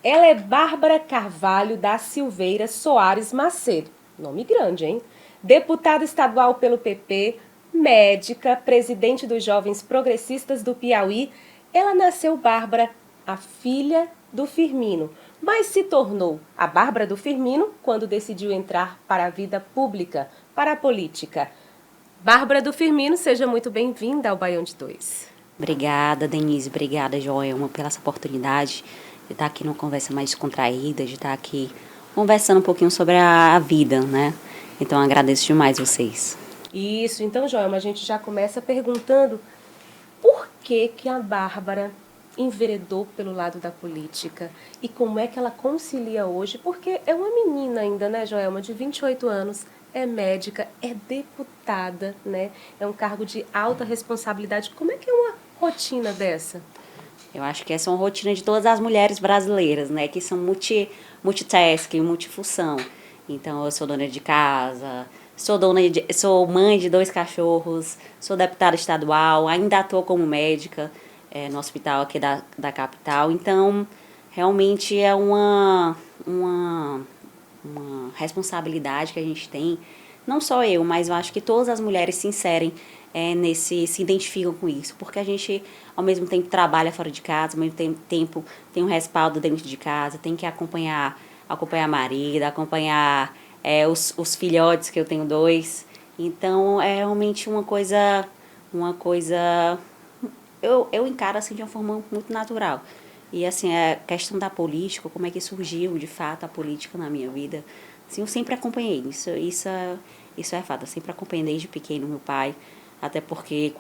Ela é Bárbara Carvalho da Silveira Soares Macedo. Nome grande, hein? Deputada estadual pelo PP, médica, presidente dos Jovens Progressistas do Piauí. Ela nasceu Bárbara, a filha do Firmino, mas se tornou a Bárbara do Firmino quando decidiu entrar para a vida pública, para a política. Bárbara do Firmino, seja muito bem-vinda ao Baião de Dois. Obrigada, Denise. Obrigada, Joelma, pela essa oportunidade de estar aqui numa conversa mais descontraída, de estar aqui conversando um pouquinho sobre a vida, né? Então, agradeço demais vocês. Isso, então, Joelma, a gente já começa perguntando por que a Bárbara enveredou pelo lado da política e como é que ela concilia hoje, porque é uma menina ainda, né, Joelma, de 28 anos, é médica, é deputada, né? É um cargo de alta responsabilidade. Como é que é uma rotina dessa? Eu acho que essa é uma rotina de todas as mulheres brasileiras, né? Que são multitasking, multifunção. Então, eu sou dona de casa, sou mãe de 2 cachorros, sou deputada estadual, ainda atuo como médica no hospital aqui da capital. Então, realmente é uma responsabilidade que a gente tem, não só eu, mas eu acho que todas as mulheres se inserem se identificam com isso, porque a gente, ao mesmo tempo, trabalha fora de casa, ao mesmo tempo tem um respaldo dentro de casa, tem que acompanhar marido, acompanhar os filhotes, que eu tenho 2. Então, é realmente uma coisa eu encaro assim de uma forma muito natural. E assim, a questão da política, como é que surgiu de fato a política na minha vida, assim, eu sempre acompanhei. Isso é fato. Eu sempre acompanhei desde pequeno meu pai, até porque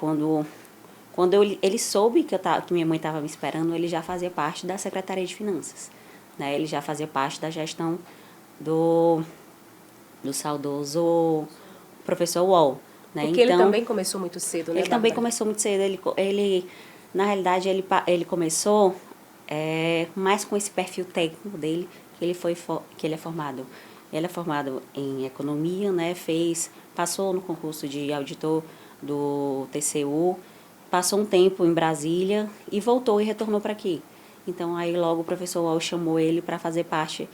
ele soube que minha mãe estava me esperando, ele já fazia parte da Secretaria de Finanças, né? Ele já fazia parte da gestão do, do saudoso professor Wall, né? Porque ele Então, também começou muito cedo, né, ele também Bárbara? começou muito cedo. Na realidade, ele começou mais com esse perfil técnico dele, que ele é formado. Ele é formado em economia, né? Passou no concurso de auditor do TCU, passou um tempo em Brasília e voltou e retornou para aqui. Então, aí logo o professor Wall chamou ele para fazer parte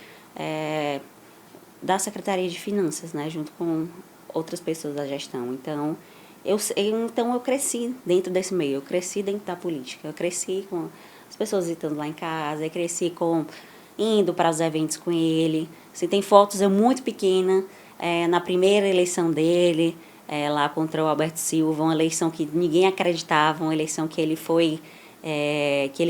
da Secretaria de Finanças, né, junto com outras pessoas da gestão. Então eu cresci dentro desse meio, eu cresci dentro da política, eu cresci com as pessoas visitando lá em casa, eu cresci indo para os eventos com ele. Assim, tem fotos eu muito pequena, na primeira eleição dele, lá contra o Alberto Silva, uma eleição que ninguém acreditava, uma eleição que ele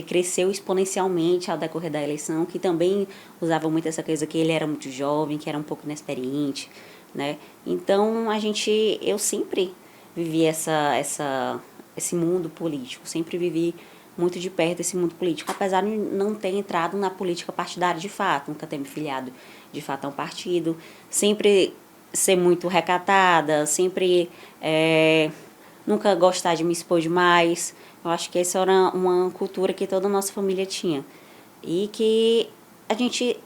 cresceu exponencialmente ao decorrer da eleição, que também usava muito essa coisa que ele era muito jovem, que era um pouco inexperiente, né? Então eu sempre vivi esse mundo político, sempre vivi muito de perto esse mundo político, apesar de não ter entrado na política partidária de fato, nunca ter me filiado de fato a um partido, sempre ser muito recatada, sempre nunca gostar de me expor demais. Eu acho que essa era uma cultura que toda a nossa família tinha. E que a gente,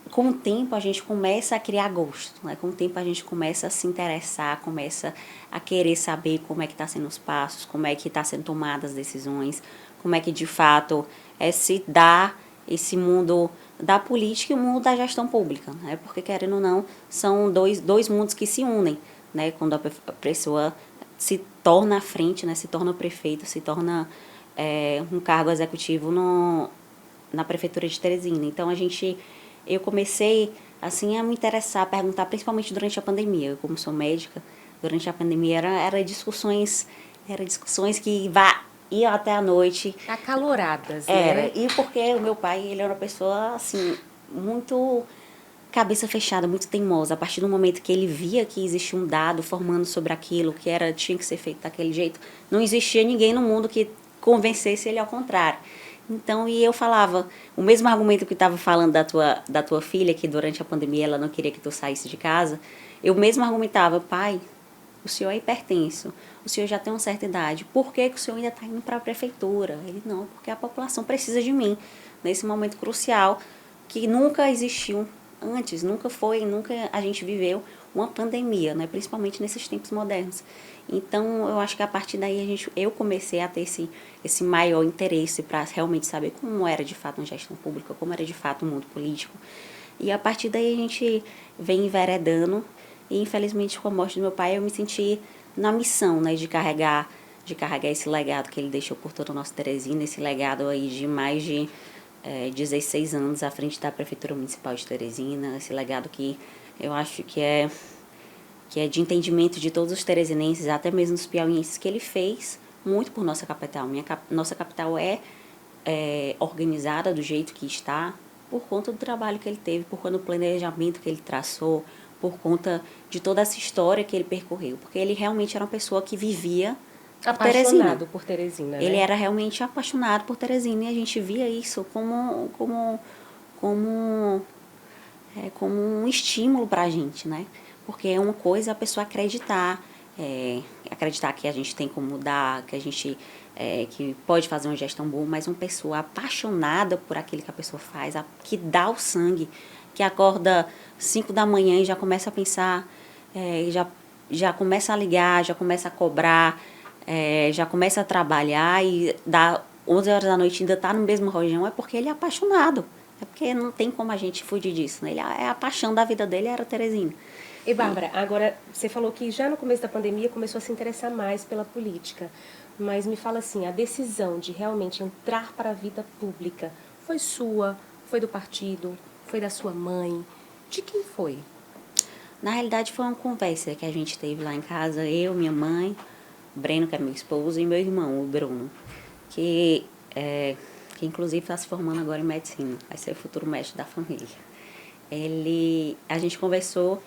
com o tempo, a gente começa a criar gosto. Né? Com o tempo, a gente começa a se interessar, começa a querer saber como é que está sendo os passos, como é que está sendo tomadas as decisões, como é que, de fato, se dá esse mundo da política e o mundo da gestão pública. Né? Porque, querendo ou não, são dois mundos que se unem. Né? Quando a pessoa se torna à frente, né? Se torna prefeito, se torna um cargo executivo na prefeitura de Teresina. Então eu comecei assim a me interessar, a perguntar, principalmente durante a pandemia. Eu, como sou médica, durante a pandemia era discussões que iam até a noite. Acaloradas, Era, né? e porque o meu pai, ele era uma pessoa assim muito cabeça fechada, muito teimosa. A partir do momento que ele via que existia um dado formando sobre aquilo, tinha que ser feito daquele jeito, não existia ninguém no mundo que convencesse ele ao contrário. Então, e eu falava, o mesmo argumento que estava falando da tua filha, que durante a pandemia ela não queria que tu saísse de casa, eu mesmo argumentava, pai, o senhor é hipertenso, o senhor já tem uma certa idade, por que o senhor ainda está indo para a prefeitura? Ele, não, porque a população precisa de mim, nesse momento crucial, que nunca existiu antes, nunca a gente viveu uma pandemia, né? Principalmente nesses tempos modernos. Então, eu acho que a partir daí eu comecei a ter esse maior interesse para realmente saber como era de fato uma gestão pública, como era de fato o mundo político. E a partir daí a gente vem enveredando e, infelizmente, com a morte do meu pai, eu me senti na missão, né, de carregar esse legado que ele deixou por todo o nosso Teresina, esse legado aí de mais de 16 anos à frente da Prefeitura Municipal de Teresina, esse legado que eu acho que é de entendimento de todos os teresinenses, até mesmo os piauienses, que ele fez muito por nossa capital. Nossa capital é organizada do jeito que está por conta do trabalho que ele teve, por conta do planejamento que ele traçou, por conta de toda essa história que ele percorreu. Porque ele realmente era uma pessoa que vivia apaixonado por Teresina, né? Ele era realmente apaixonado por Teresina e a gente via isso como um estímulo para a gente, né? Porque é uma coisa a pessoa acreditar que a gente tem como mudar, que a gente que pode fazer uma gestão boa, mas uma pessoa apaixonada por aquilo que a pessoa faz, que dá o sangue, que acorda 5 da manhã e já começa a pensar, já começa a ligar, já começa a cobrar, já começa a trabalhar e dá 11 horas da noite ainda está no mesmo rojão, é porque ele é apaixonado. É porque não tem como a gente fugir disso, né? A paixão da vida dele era Teresina. E, Bárbara, agora, você falou que já no começo da pandemia começou a se interessar mais pela política. Mas me fala assim, a decisão de realmente entrar para a vida pública foi sua, foi do partido, foi da sua mãe? De quem foi? Na realidade, foi uma conversa que a gente teve lá em casa, eu, minha mãe, o Breno, que é meu esposo, e meu irmão, o Bruno, que inclusive está se formando agora em medicina, vai ser o futuro médico da família. A gente conversou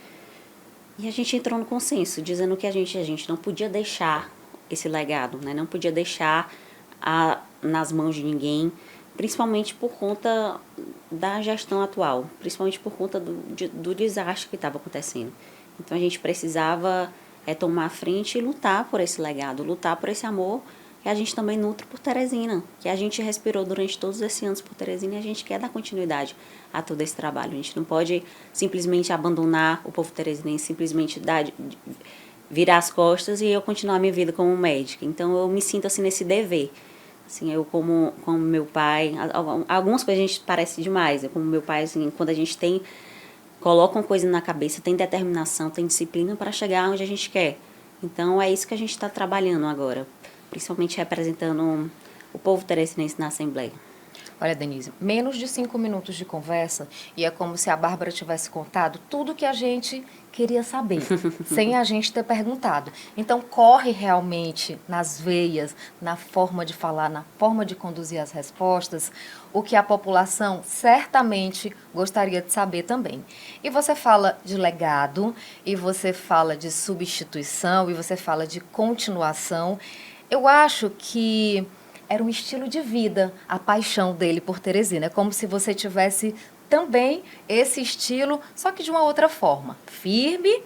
e a gente entrou no consenso, dizendo que a gente não podia deixar esse legado, né? Não podia deixar nas mãos de ninguém, principalmente por conta da gestão atual, principalmente por conta do desastre que estava acontecendo. Então a gente precisava tomar a frente e lutar por esse legado, lutar por esse amor que a gente também nutre por Teresina, que a gente respirou durante todos esses anos por Teresina e a gente quer dar continuidade a todo esse trabalho. A gente não pode simplesmente abandonar o povo teresinense, simplesmente virar as costas e eu continuar a minha vida como médica. Então eu me sinto assim nesse dever. Assim, eu como meu pai, algumas coisas a gente parece demais, como meu pai, assim, quando a gente coloca uma coisa na cabeça, tem determinação, tem disciplina para chegar onde a gente quer. Então é isso que a gente está trabalhando agora, principalmente representando o povo teresinense na Assembleia. Olha, Denise, menos de 5 minutos de conversa e é como se a Bárbara tivesse contado tudo que a gente queria saber, sem a gente ter perguntado. Então, corre realmente nas veias, na forma de falar, na forma de conduzir as respostas, o que a população certamente gostaria de saber também. E você fala de legado, e você fala de substituição, e você fala de continuação. Eu acho que era um estilo de vida, a paixão dele por Teresina. É como se você tivesse também esse estilo, só que de uma outra forma. Firme,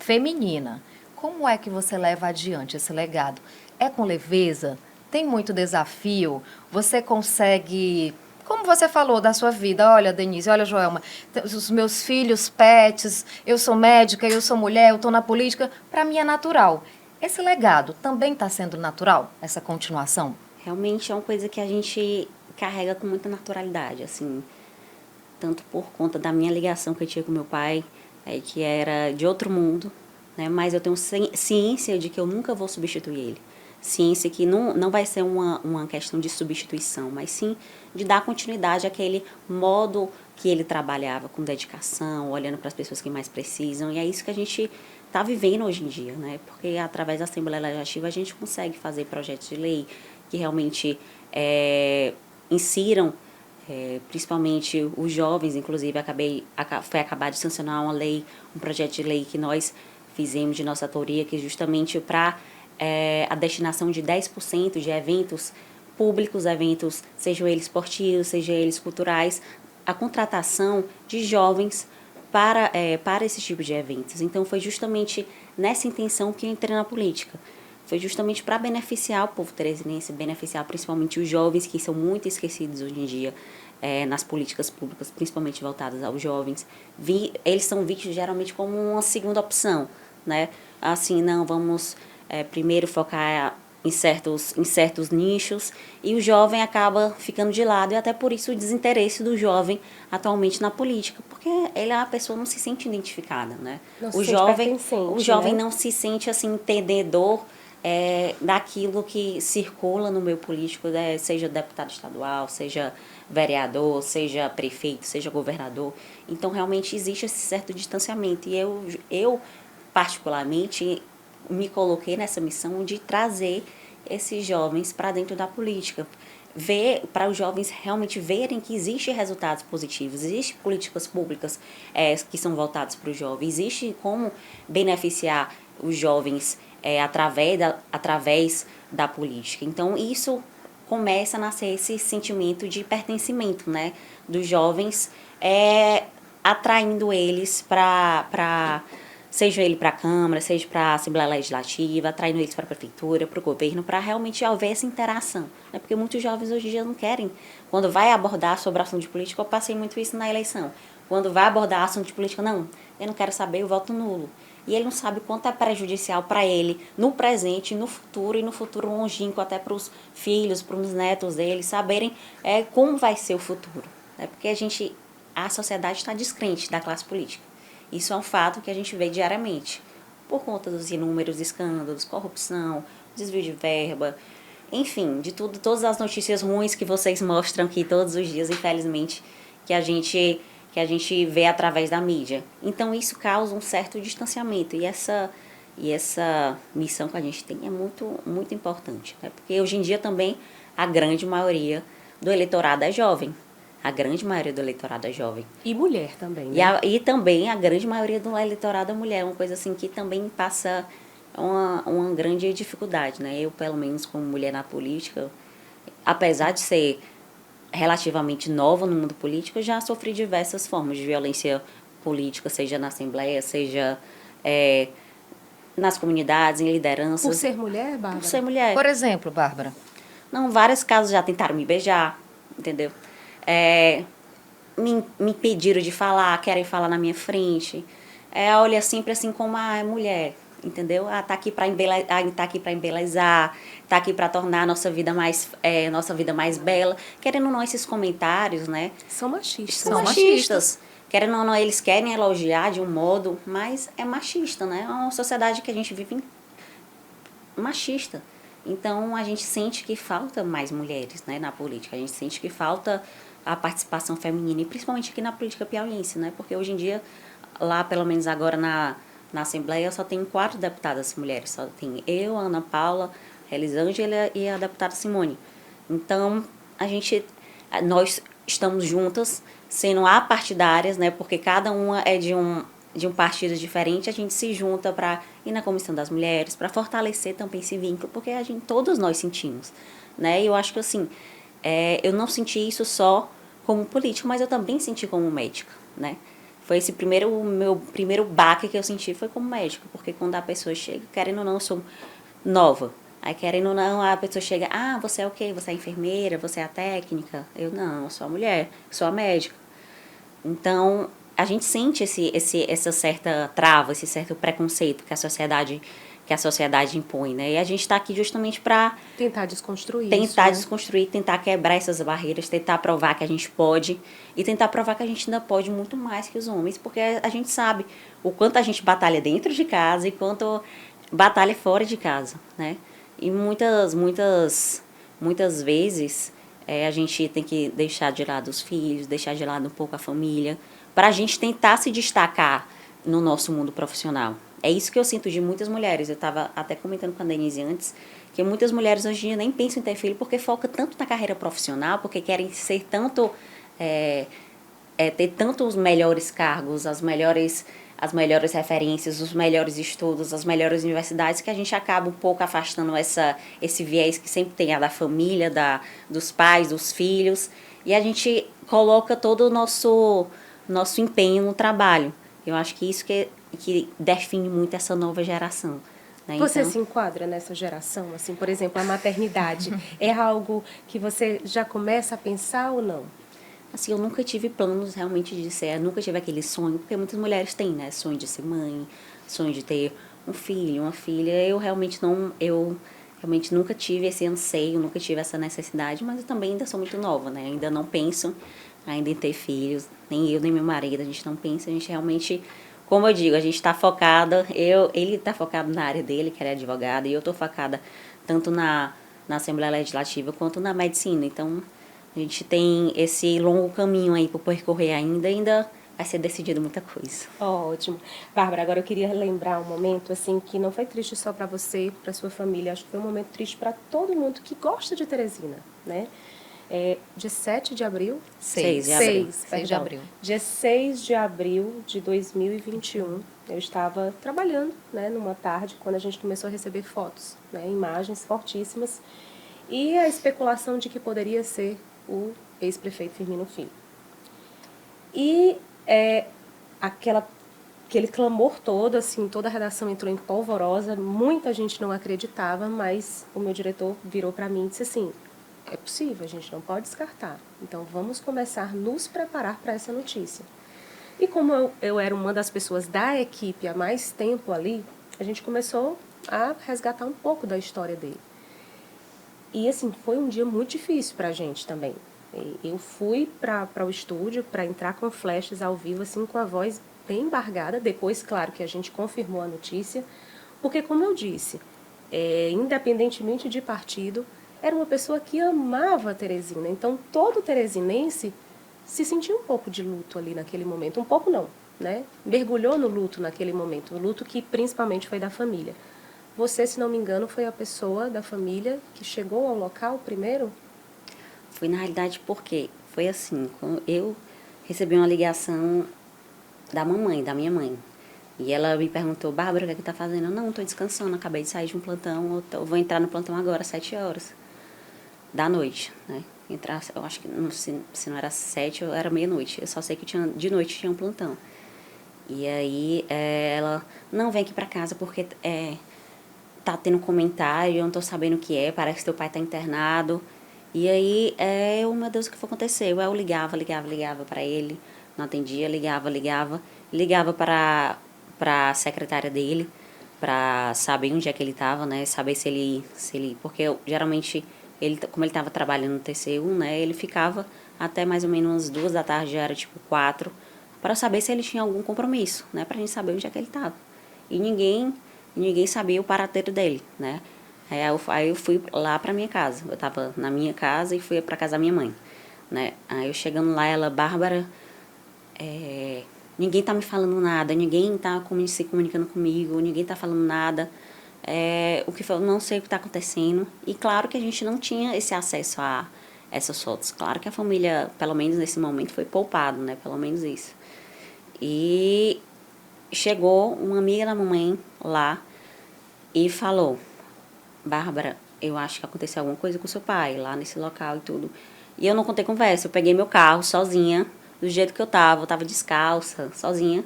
feminina. Como é que você leva adiante esse legado? É com leveza? Tem muito desafio? Você consegue... Como você falou da sua vida, olha, Denise, olha, Joelma, os meus filhos, pets, eu sou médica, eu sou mulher, eu estou na política, para mim é natural. Esse legado também está sendo natural, essa continuação? Realmente é uma coisa que a gente carrega com muita naturalidade, assim, tanto por conta da minha ligação que eu tinha com meu pai, que era de outro mundo, né? Mas eu tenho ciência de que eu nunca vou substituir ele. Ciência que não vai ser uma questão de substituição, mas sim de dar continuidade àquele modo que ele trabalhava com dedicação, olhando para as pessoas que mais precisam, e é isso que a gente está vivendo hoje em dia, né? Porque através da Assembleia Legislativa a gente consegue fazer projetos de lei que realmente insiram, principalmente os jovens, inclusive foi acabar de sancionar uma lei, um projeto de lei que nós fizemos de nossa autoria, que justamente para a destinação de 10% de eventos públicos, eventos, sejam eles esportivos, sejam eles culturais, a contratação de jovens para esse tipo de eventos. Então, foi justamente nessa intenção que eu entrei na política. Foi justamente para beneficiar o povo teresinense, beneficiar principalmente os jovens, que são muito esquecidos hoje em dia. nas políticas públicas, principalmente voltadas aos jovens. Eles são vistos geralmente como uma segunda opção, né? Assim, não, vamos primeiro focar em certos nichos, e o jovem acaba ficando de lado, e até por isso o desinteresse do jovem atualmente na política, porque a pessoa não se sente identificada, né? Não se sente pertencente, o jovem né? não se sente assim entendedor daquilo que circula no meio político, né? Seja deputado estadual, seja vereador, seja prefeito, seja governador. Então, realmente existe esse certo distanciamento, e eu particularmente me coloquei nessa missão de trazer esses jovens para dentro da política, para os jovens realmente verem que existem resultados positivos, existem políticas públicas que são voltadas para o jovem, existe como beneficiar os jovens através da política. Então, isso começa a nascer esse sentimento de pertencimento, né, dos jovens, atraindo eles seja ele para a Câmara, seja para a Assembleia Legislativa, atraindo eles para a Prefeitura, para o governo, para realmente haver essa interação. Né? Porque muitos jovens hoje em dia não querem. Quando vai abordar sobre assunto de política, eu passei muito isso na eleição. Quando vai abordar assunto de política, não, eu não quero saber, eu voto nulo. E ele não sabe quanto é prejudicial para ele, no presente, no futuro, e no futuro longínquo, até para os filhos, para os netos dele, saberem como vai ser o futuro. Né? Porque a sociedade está descrente da classe política. Isso é um fato que a gente vê diariamente, por conta dos inúmeros escândalos, corrupção, desvio de verba, enfim, de tudo, todas as notícias ruins que vocês mostram aqui todos os dias, infelizmente, que a gente vê através da mídia. Então, isso causa um certo distanciamento, e essa missão que a gente tem é muito, muito importante, né? Porque hoje em dia também a grande maioria do eleitorado é jovem. A grande maioria do eleitorado é jovem. E mulher também, né? E também a grande maioria do eleitorado é mulher, uma coisa assim que também passa uma grande dificuldade, né? Eu, pelo menos, como mulher na política, apesar de ser relativamente nova no mundo político, já sofri diversas formas de violência política, seja na Assembleia, seja nas comunidades, em lideranças. Por ser mulher, Bárbara? Por ser mulher. Por exemplo, Bárbara? Não, vários casos já tentaram me beijar, entendeu? Me impediram de falar, querem falar na minha frente. Olha sempre assim como é mulher, entendeu? Tá aqui para embelezar, tá aqui para tornar a nossa vida mais bela. Querendo ou não, esses comentários, né? São machistas. São machistas. Querendo ou não, eles querem elogiar de um modo, mas é machista, né? É uma sociedade que a gente vive machista. Então, a gente sente que falta mais mulheres, né, na política. A gente sente que falta a participação feminina, e principalmente aqui na política piauiense, né? Porque hoje em dia, lá, pelo menos agora na Assembleia, só tem 4 deputadas mulheres. Só tem eu, a Ana Paula, a Elisângela e a deputada Simone. Então, nós estamos juntas, sendo apartidárias, né? Porque cada uma é de um partido diferente, a gente se junta para ir na Comissão das Mulheres, para fortalecer também esse vínculo, porque todos nós sentimos, né? E eu acho que, assim, eu não senti isso só como político, mas eu também senti como médica, né? Foi o meu primeiro baque que eu senti foi como médica, porque quando a pessoa chega, querendo ou não, eu sou nova, aí querendo ou não, a pessoa chega, você é o quê? Você é a enfermeira? Você é a técnica? Eu sou a mulher, sou a médica. Então, a gente sente essa certa trava, esse certo preconceito que a sociedade impõe, né? E a gente está aqui justamente para tentar desconstruir tentar quebrar essas barreiras, tentar provar que a gente pode, e tentar provar que a gente ainda pode muito mais que os homens, porque a gente sabe o quanto a gente batalha dentro de casa e quanto batalha fora de casa, né? E muitas vezes a gente tem que deixar de lado os filhos, deixar de lado um pouco a família, para a gente tentar se destacar no nosso mundo profissional. É isso que eu sinto de muitas mulheres. Eu estava até comentando com a Denise antes, que muitas mulheres hoje em dia nem pensam em ter filho porque focam tanto na carreira profissional, porque querem ser tanto, ter tantos melhores cargos, as melhores referências, os melhores estudos, as melhores universidades, que a gente acaba um pouco afastando esse viés que sempre tem a da família, dos pais, dos filhos, e a gente coloca todo o nosso empenho no trabalho. Eu acho que isso que define muito essa nova geração. Né? Você se enquadra nessa geração? Assim, por exemplo, a maternidade é algo que você já começa a pensar ou não? Assim, eu nunca tive planos realmente de ser, eu nunca tive aquele sonho, porque muitas mulheres têm, né? Sonho de ser mãe, sonho de ter um filho, uma filha. Eu realmente nunca tive esse anseio, nunca tive essa necessidade, mas eu também ainda sou muito nova, né? Ainda não penso ainda em ter filhos, nem eu, nem meu marido, a gente não pensa, a gente realmente, como eu digo, a gente está focada, ele está focado na área dele, que ele é advogado, e eu estou focada tanto na Assembleia Legislativa quanto na medicina. Então, a gente tem esse longo caminho aí para percorrer ainda vai ser decidido muita coisa. Ótimo. Bárbara, agora eu queria lembrar um momento assim que não foi triste só para você, para sua família, acho que foi um momento triste para todo mundo que gosta de Teresina, né? Dia 7 de abril? 6 de abril. 6 de abril. Dia 6 de abril de 2021, eu estava trabalhando, né, numa tarde, quando a gente começou a receber fotos, né, imagens fortíssimas, e a especulação de que poderia ser o ex-prefeito Firmino Filho. E aquele clamor todo, assim, toda a redação entrou em polvorosa, muita gente não acreditava, mas o meu diretor virou para mim e disse assim, é possível, a gente não pode descartar, então vamos começar a nos preparar para essa notícia. E como eu era uma das pessoas da equipe há mais tempo ali, a gente começou a resgatar um pouco da história dele. E assim, foi um dia muito difícil para a gente também. Eu fui para o estúdio para entrar com flashes ao vivo, assim, com a voz bem embargada. Depois, claro, que a gente confirmou a notícia. Porque, como eu disse, independentemente de partido, era uma pessoa que amava a Teresina. Então, todo teresinense se sentiu um pouco de luto ali naquele momento. Um pouco não, né? Mergulhou no luto naquele momento. O luto que principalmente foi da família. Você, se não me engano, foi a pessoa da família que chegou ao local primeiro? Foi na realidade porque foi assim, quando eu recebi uma ligação da mamãe, da minha mãe. E ela me perguntou, Bárbara, o que é que tá fazendo? Eu, não, estou descansando, acabei de sair de um plantão, eu vou entrar no plantão agora, 7 horas da noite, né? Entrar, eu acho que, não, se não era 7, era meia-noite. Eu só sei que de noite tinha um plantão. E aí ela, não, vem aqui pra casa porque tá tendo comentário, eu não tô sabendo o que é, parece que teu pai tá internado. E aí, meu Deus, o que foi acontecer? Eu ligava para ele, não atendia, ligava para a secretária dele, para saber onde é que ele estava, né? Saber se ele porque geralmente, como ele estava trabalhando no TCU, né? Ele ficava até mais ou menos 2 da tarde, já era tipo 4, para saber se ele tinha algum compromisso, né? Pra gente saber onde é que ele estava. E ninguém sabia o paradeiro dele, né? Aí eu fui lá pra minha casa. Eu tava na minha casa e fui pra casa da minha mãe, né? Aí eu chegando lá, ela, Bárbara, ninguém tá me falando nada, ninguém tá se comunicando comigo, ninguém tá falando nada. O que foi, eu não sei o que tá acontecendo. E claro que a gente não tinha esse acesso a essas fotos. Claro que a família, pelo menos nesse momento, foi poupado, né? Pelo menos isso. E chegou uma amiga da mamãe lá e falou, Bárbara, eu acho que aconteceu alguma coisa com seu pai lá nesse local e tudo. E eu não contei conversa, eu peguei meu carro sozinha, do jeito que eu tava descalça, sozinha,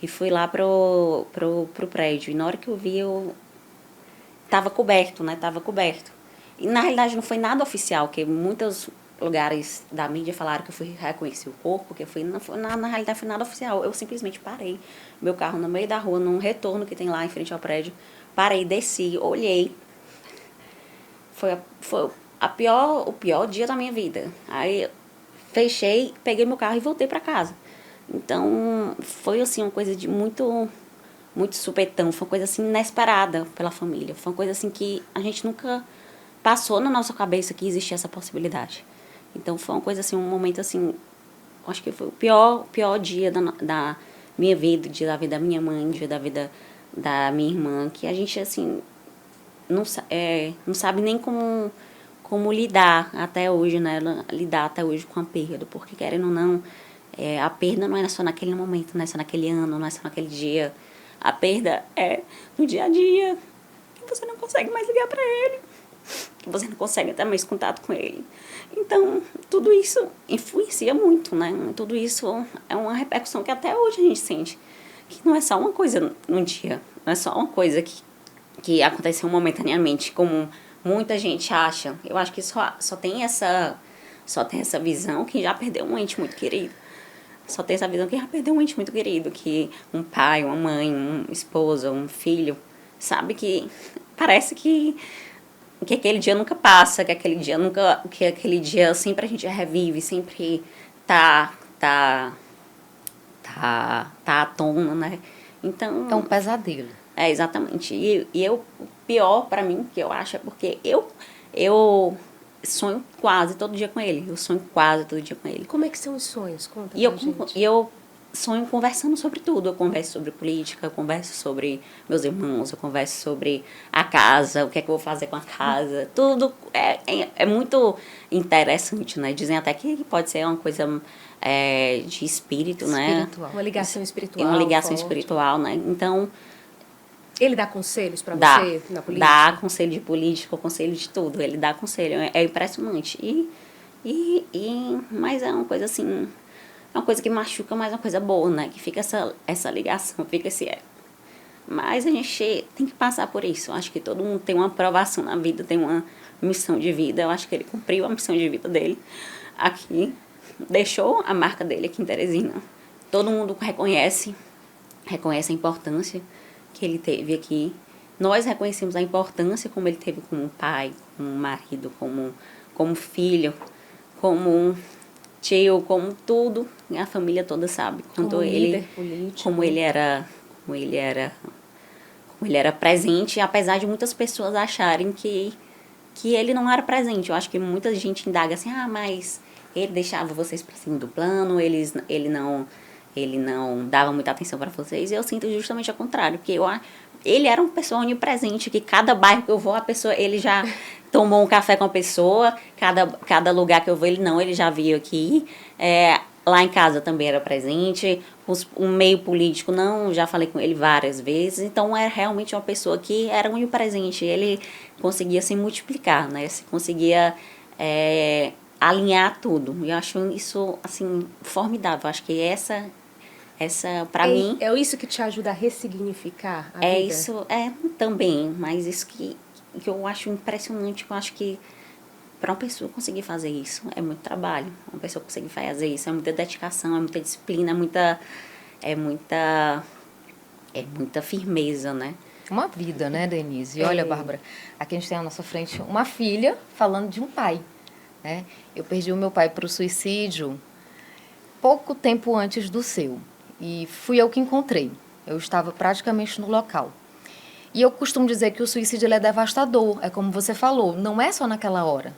e fui lá pro prédio. E na hora que eu vi, eu tava coberto, né? Tava coberto. E na realidade não foi nada oficial, porque muitos lugares da mídia falaram que eu fui reconhecer o corpo, que eu fui, na realidade foi nada oficial. Eu simplesmente parei meu carro no meio da rua, num retorno que tem lá em frente ao prédio. Parei, desci, olhei. Foi o pior dia da minha vida. Aí fechei, peguei meu carro e voltei para casa. Então, foi assim uma coisa de muito supetão, foi uma coisa assim inesperada pela família. Foi uma coisa assim que a gente nunca passou na nossa cabeça que existia essa possibilidade. Então, foi uma coisa assim, um momento assim, acho que foi o pior dia da minha vida, dia da vida da minha mãe, dia da vida da minha irmã, que a gente assim não sabe nem como lidar até hoje, né? Lidar até hoje com a perda, porque querendo ou não, a perda não é só naquele momento, não é só naquele ano, não é só naquele dia. A perda é no dia a dia, que você não consegue mais ligar para ele, que você não consegue ter mais contato com ele. Então, tudo isso influencia muito, né? Tudo isso é uma repercussão que até hoje a gente sente, que não é só uma coisa num dia, não é só uma coisa que aconteceu momentaneamente, como muita gente acha. Eu acho que só tem Só tem essa visão quem já perdeu um ente muito querido. Só tem essa visão quem já perdeu um ente muito querido, que um pai, uma mãe, um esposo, um filho, sabe que parece que aquele dia nunca passa, que aquele dia sempre a gente revive, sempre tá à tona, né? Então, É um pesadelo. é, exatamente. O pior pra mim, que eu acho, é porque eu sonho quase todo dia com ele. Eu sonho quase todo dia com ele. Como é que são os sonhos? Conta E pra gente. eu sonho conversando sobre tudo. Eu converso sobre política, eu converso sobre meus irmãos, eu converso sobre a casa, o que é que eu vou fazer com a casa. Tudo é muito interessante, né? Dizem até que pode ser uma coisa de espírito, né? Espiritual. Uma ligação espiritual. Uma ligação forte. espiritual, né? Então, Ele dá conselhos pra dá, você na política? dá conselho de política, conselho de tudo. Ele dá conselho, é impressionante. Mas é uma coisa assim, é uma coisa que machuca, mas é uma coisa boa, né? Que fica essa ligação, fica esse Mas a gente tem que passar por isso. Eu acho que todo mundo tem uma aprovação na vida, tem uma missão de vida. Eu acho que ele cumpriu a missão de vida dele aqui, deixou a marca dele aqui em Teresina. Todo mundo reconhece a importância que ele teve aqui. Nós reconhecemos a importância como ele teve como pai, como marido, como filho, como tio, como tudo. A família toda sabe quanto Como ele, líder político. como ele era presente, apesar de muitas pessoas acharem que ele não era presente. Eu acho que muita gente indaga assim, mas ele deixava vocês para segundo plano, ele não dava muita atenção para vocês. E eu sinto justamente ao contrário, porque ele era uma pessoa onipresente, que cada bairro que eu vou, ele já tomou um café com a pessoa, cada lugar que eu vou, ele já veio aqui. Lá em casa também era presente, o meio político não, já falei com ele várias vezes, então era realmente uma pessoa que era onipresente, ele conseguia se multiplicar, né? Se conseguia alinhar tudo. E eu acho isso, assim, formidável. Eu acho que essa para mim... É isso que te ajuda a ressignificar a vida? Isso, também, mas isso que eu acho impressionante, que eu acho que para uma pessoa conseguir fazer isso é muito trabalho. Uma pessoa conseguir fazer isso é muita dedicação, é muita disciplina, é muita firmeza, né? Uma vida, né, Denise? E olha, Bárbara, aqui a gente tem à nossa frente uma filha falando de um pai, né? Eu perdi o meu pai para o suicídio pouco tempo antes do seu. E fui eu que encontrei. Eu estava praticamente no local. E eu costumo dizer que o suicídio ele é devastador. É como você falou, não é só naquela hora.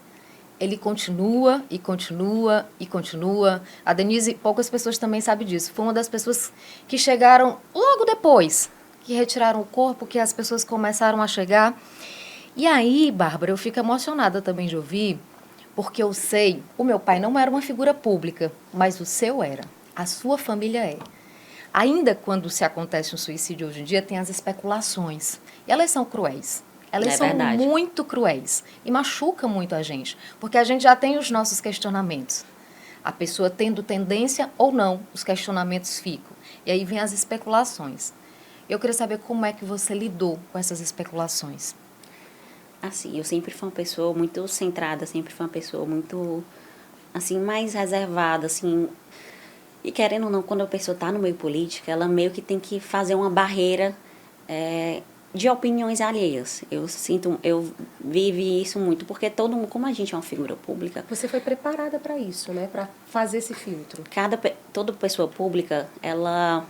Ele continua e continua e continua. A Denise, poucas pessoas também sabem disso. Foi uma das pessoas que chegaram logo depois, que retiraram o corpo, que as pessoas começaram a chegar. E aí, Bárbara, eu fico emocionada também de ouvir, porque eu sei, o meu pai não era uma figura pública, mas o seu era. A sua família é. Ainda quando se acontece um suicídio hoje em dia, tem as especulações. E elas são cruéis. Elas são verdade. muito cruéis e machucam muito a gente, porque a gente já tem os nossos questionamentos. A pessoa tendo tendência ou não, os questionamentos ficam. E aí vem as especulações. Eu queria saber como é que você lidou com essas especulações. Assim, eu sempre fui uma pessoa muito centrada, sempre fui uma pessoa muito, assim, mais reservada, assim. E querendo ou não, quando a pessoa está no meio político, ela meio que tem que fazer uma barreira de opiniões alheias. Eu vivi isso muito, porque todo mundo, como a gente é uma figura pública... Você foi preparada para isso, né? Para fazer esse filtro. Toda pessoa pública, ela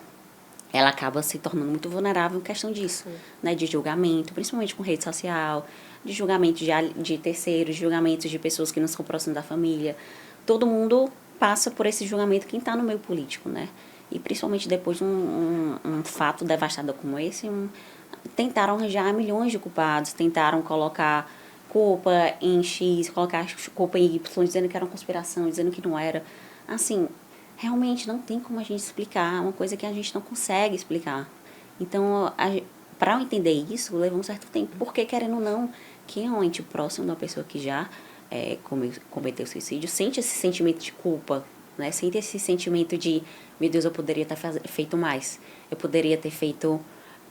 acaba se tornando muito vulnerável em questão disso, né? De julgamento, principalmente com rede social, de julgamento de terceiros, de julgamentos de pessoas que não são próximas da família. Todo mundo passa por esse julgamento quem está no meio político, né? E principalmente depois de um fato devastador como esse, tentaram arranjar milhões de culpados, tentaram colocar culpa em X, colocar culpa em Y, dizendo que era uma conspiração, dizendo que não era. Assim, realmente não tem como a gente explicar, é uma coisa que a gente não consegue explicar. Então, para eu entender isso, levou um certo tempo, porque querendo ou não, quem é um ente próximo de uma pessoa que já cometeu suicídio, sente esse sentimento de culpa, né? Sente esse sentimento de, meu Deus, eu poderia ter feito mais, eu poderia ter feito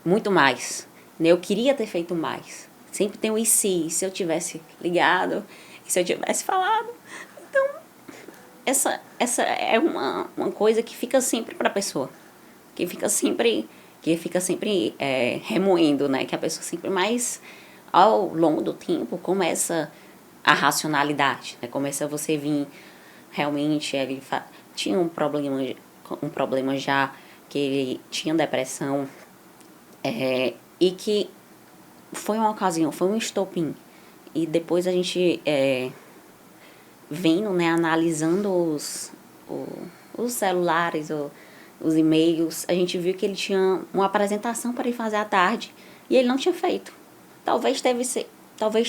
muito mais, né? Eu queria ter feito mais. Sempre tem o e se eu tivesse ligado, e se eu tivesse falado. Então, essa é uma coisa que fica sempre para a pessoa, que fica sempre remoendo, né? Que a pessoa sempre mais, ao longo do tempo, começa a racionalidade, né? Começa você vir, realmente, ele tinha um problema já, que ele tinha depressão, e que foi uma ocasião, foi um estopim. E depois a gente, vendo, né, analisando os celulares, os e-mails, a gente viu que ele tinha uma apresentação para ir fazer à tarde e ele não tinha feito. Talvez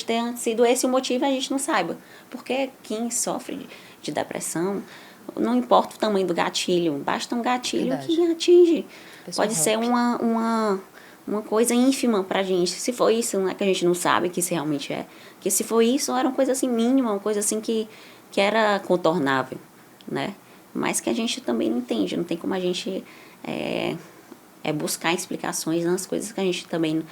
tenha sido esse o motivo, a gente não saiba. Porque quem sofre de depressão, não importa o tamanho do gatilho, basta um gatilho que atinge. Pode ser uma coisa ínfima pra gente. Se for isso, não é que a gente não sabe que isso realmente é. Porque se for isso, era uma coisa assim mínima, uma coisa assim que era contornável, né? Mas que a gente também não entende. Não tem como a gente buscar explicações nas coisas que a gente também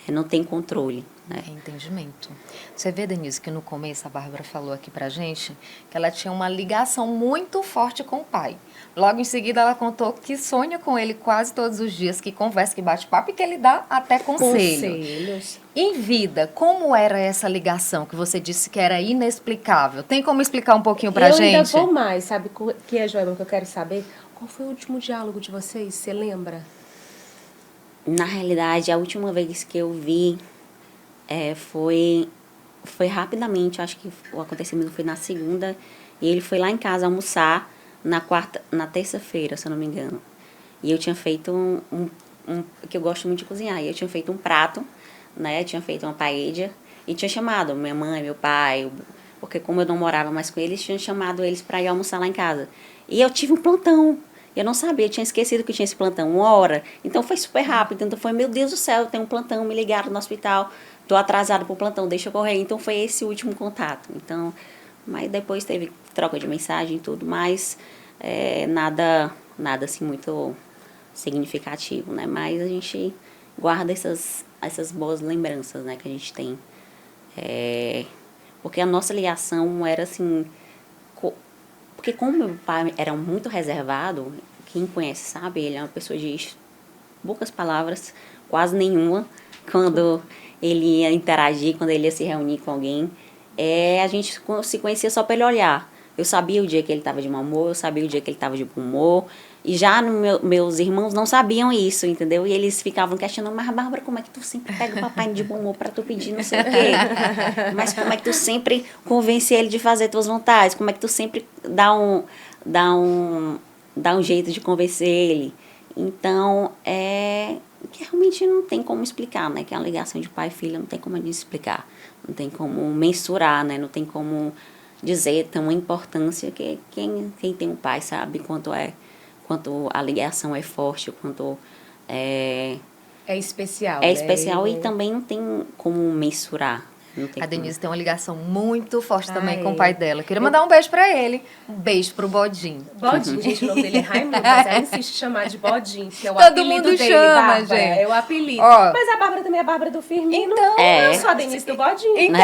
não tem controle, né? Entendimento. Você vê, Denise, que no começo a Bárbara falou aqui pra gente que ela tinha uma ligação muito forte com o pai. Logo em seguida ela contou que sonha com ele quase todos os dias, que conversa, que bate papo e que ele dá até conselhos. Em vida, como era essa ligação que você disse que era inexplicável? Tem como explicar um pouquinho pra gente? Eu ainda vou mais, sabe o que é, Joelma, que eu quero saber? Qual foi o último diálogo de vocês? Você lembra? Na realidade, a última vez que eu vi foi rapidamente, acho que o acontecimento foi na segunda, e ele foi lá em casa almoçar na terça-feira, se eu não me engano. E eu tinha feito que eu gosto muito de cozinhar, e eu tinha feito um prato, né, tinha feito uma paella, e tinha chamado minha mãe, meu pai, porque como eu não morava mais com eles, tinha chamado eles para ir almoçar lá em casa. E eu tive um plantão. Eu não sabia, eu tinha esquecido que tinha esse plantão, 1 hora. Então foi super rápido. Então foi, meu Deus do céu, tem um plantão, me ligaram no hospital, tô atrasado pro plantão, deixa eu correr. Então foi esse o último contato. Então, mas depois teve troca de mensagem e tudo, mas nada assim muito significativo, né? Mas a gente guarda essas boas lembranças, né, que a gente tem. Porque a nossa ligação era assim... Porque como meu pai era muito reservado, quem conhece sabe, ele é uma pessoa de poucas palavras, quase nenhuma, quando ele ia interagir, quando ele ia se reunir com alguém. A gente se conhecia só pelo olhar. Eu sabia o dia que ele estava de mau humor, eu sabia o dia que ele estava de bom humor. E já meus irmãos não sabiam isso, entendeu? E eles ficavam questionando, mas Bárbara, como é que tu sempre pega o papai de bom humor pra tu pedir não sei o quê? Mas como é que tu sempre convence ele de fazer tuas vontades? Como é que tu sempre dá um jeito de convencer ele? Então, que realmente não tem como explicar, né? Que a ligação de pai e filha não tem como a gente explicar. Não tem como mensurar, né? Não tem como dizer tão importância que quem tem um pai sabe quanto a ligação é forte, quanto é especial. É especial e também não tem como mensurar. A Denise tem uma ligação muito forte também com o pai dela. Queria mandar um beijo pra ele. Um beijo pro Bodinho. Bodinho, gente, o nome dele é Raimundo, mas ela insiste em chamar de Bodinho, que é o Todo apelido mundo dele, chama, Bárbara, gente. é o apelido. Ó, mas a Bárbara também é a Bárbara do Firmino. Então, eu sou a Denise do Bodinho. Então,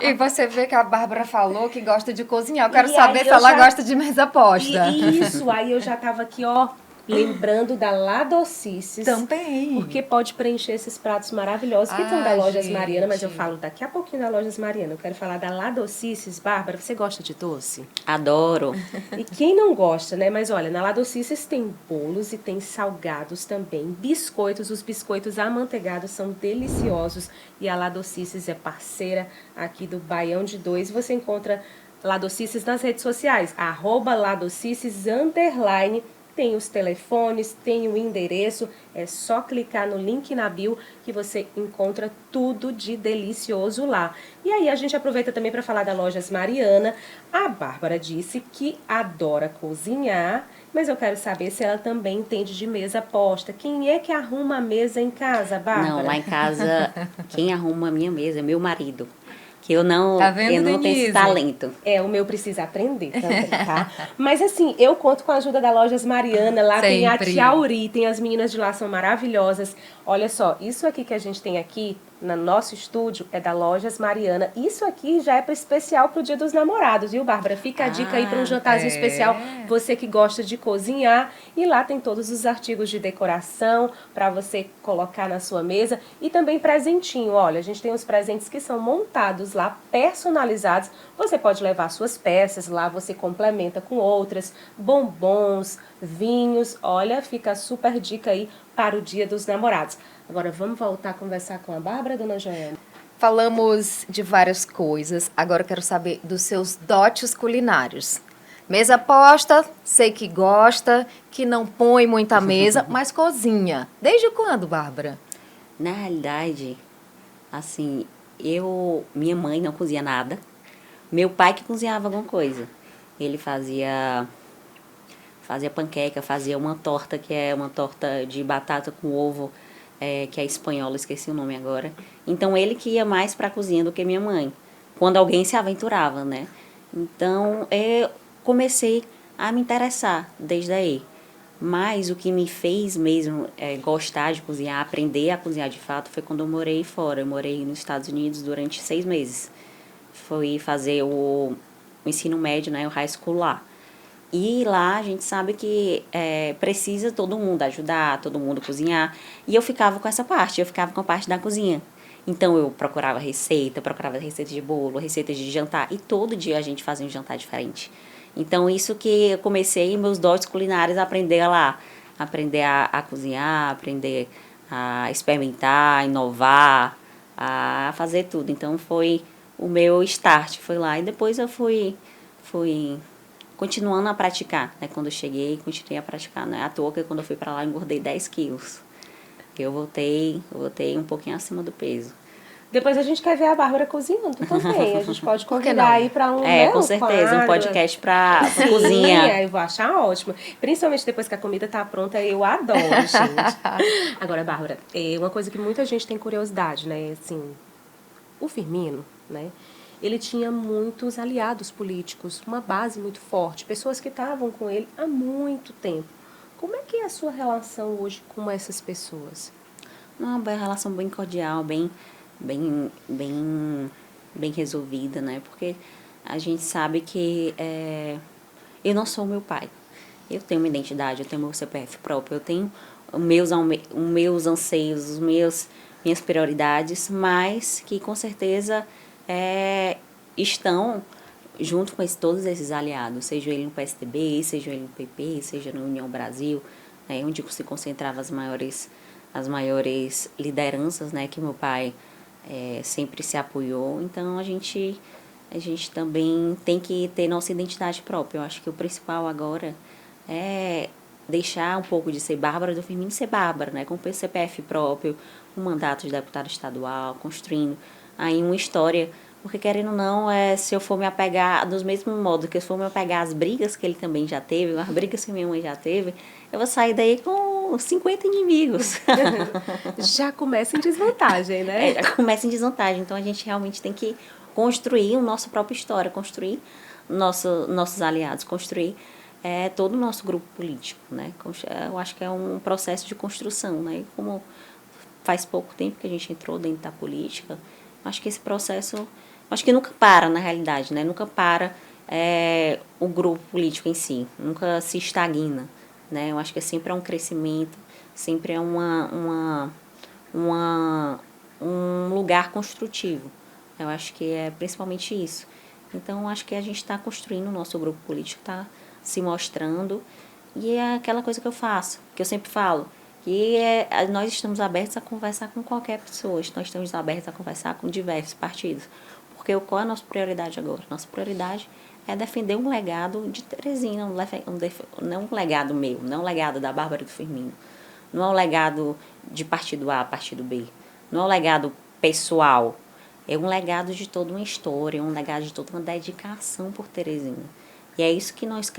e você vê que a Bárbara falou que gosta de cozinhar. Eu quero saber se ela gosta de mesa posta. Isso, aí eu já tava aqui, ó, lembrando da Ladocices. Também. Porque pode preencher esses pratos maravilhosos que estão da Lojas gente. Mariana, mas eu falo daqui a pouquinho da Lojas Mariana. Eu quero falar da Ladocices. Bárbara, você gosta de doce? Adoro. E quem não gosta, né? Mas olha, na Ladocices tem bolos e tem salgados também. Biscoitos, os biscoitos amanteigados são deliciosos. E a Ladocices é parceira aqui do Baião de 2. Você encontra Ladocices nas redes sociais, @Ladocices_. Tem os telefones, tem o endereço, é só clicar no link na bio que você encontra tudo de delicioso lá. E aí a gente aproveita também para falar da Lojas Mariana. A Bárbara disse que adora cozinhar, mas eu quero saber se ela também entende de mesa posta. Quem é que arruma a mesa em casa, Bárbara? Não, lá em casa, quem arruma a minha mesa é meu marido. Que eu não, Tá vendo, eu não tenho esse talento. O meu precisa aprender também, tá? Mas assim, eu conto com a ajuda da Lojas Mariana, lá tem a Tia Auri, tem as meninas de lá, são maravilhosas. Olha só, isso aqui que a gente tem aqui no nosso estúdio é da Lojas Mariana. Isso aqui já é especial para o Dia dos Namorados, viu, Bárbara? Fica a dica aí para um jantarzinho especial, você que gosta de cozinhar. E lá tem todos os artigos de decoração para você colocar na sua mesa. E também presentinho, olha, a gente tem os presentes que são montados lá, personalizados. Você pode levar suas peças lá, você complementa com outras, bombons, vinhos. Olha, fica a super dica aí para o Dia dos Namorados. Agora vamos voltar a conversar com a Bárbara, dona Joana? Falamos de várias coisas, agora eu quero saber dos seus dotes culinários. Mesa posta, sei que gosta, que não põe muita mesa, mas cozinha. Desde quando, Bárbara? Na realidade, assim, minha mãe não cozinha nada. Meu pai que cozinhava alguma coisa. Ele fazia panqueca, fazia uma torta, que é uma torta de batata com ovo, que é espanhola, esqueci o nome agora. Então, ele que ia mais para a cozinha do que minha mãe, quando alguém se aventurava, né? Então, eu comecei a me interessar desde aí. Mas o que me fez mesmo gostar de cozinhar, aprender a cozinhar de fato, foi quando eu morei fora. Eu morei nos Estados Unidos durante 6 meses. Fui fazer o ensino médio, né, o high school lá. E lá a gente sabe que precisa todo mundo ajudar, todo mundo cozinhar. E eu ficava com essa parte, eu ficava com a parte da cozinha. Então eu procurava receita de bolo, receitas de jantar. E todo dia a gente fazia um jantar diferente. Então isso que eu comecei meus dotes culinários a aprender lá. Aprender a cozinhar, aprender a experimentar, a inovar, a fazer tudo. Então foi o meu start, foi lá. E depois eu fui continuando a praticar, né? Quando eu cheguei, continuei a praticar, né? À toa que quando eu fui pra lá, eu engordei 10 quilos. Eu voltei um pouquinho acima do peso. Depois a gente quer ver a Bárbara cozinhando também. A gente pode convidar aí para um, com certeza, quadro. Um podcast pra cozinha. Eu vou achar ótimo. Principalmente depois que a comida tá pronta, eu adoro, gente. Agora, Bárbara, uma coisa que muita gente tem curiosidade, né? Assim, o Firmino, né? Ele tinha muitos aliados políticos, uma base muito forte, pessoas que estavam com ele há muito tempo. Como é que é a sua relação hoje com essas pessoas? Uma relação bem cordial, bem resolvida, né? Porque a gente sabe que eu não sou o meu pai. Eu tenho uma identidade, eu tenho meu CPF próprio, eu tenho os meus anseios, minhas prioridades, mas que com certeza estão junto com todos esses aliados, seja ele no PSDB, seja ele no PP, seja no União Brasil, né, onde se concentravam as maiores lideranças, né, que meu pai sempre se apoiou. Então a gente também tem que ter nossa identidade própria. Eu acho que o principal agora é deixar um pouco de ser Bárbara do Firmino, ser Bárbara, né, com o CPF próprio, um mandato de deputado estadual, construindo aí uma história. Porque, querendo ou não, se eu for me apegar dos mesmos modos que eu for me apegar às brigas que ele também já teve, as brigas que minha mãe já teve, eu vou sair daí com 50 inimigos. Já começa em desvantagem, né? Já começa em desvantagem. Então, a gente realmente tem que construir a nossa própria história, construir nossos aliados, construir todo o nosso grupo político, né? Eu acho que é um processo de construção, né? Como faz pouco tempo que a gente entrou dentro da política, acho que esse processo, acho que nunca para, na realidade, né? Nunca para o grupo político em si, nunca se estagna, né? Eu acho que sempre é um crescimento, sempre é um lugar construtivo. Eu acho que é principalmente isso. Então, acho que a gente está construindo o nosso grupo político, está se mostrando, e é aquela coisa que eu faço, que eu sempre falo, que nós estamos abertos a conversar com qualquer pessoa, nós estamos abertos a conversar com diversos partidos. Porque qual é a nossa prioridade agora? Nossa prioridade é defender um legado de Teresina, não um legado meu, não um legado da Bárbara do Firmino, não é um legado de partido A, partido B, não é um legado pessoal, é um legado de toda uma história, um legado de toda uma dedicação por Teresina. E é isso que nós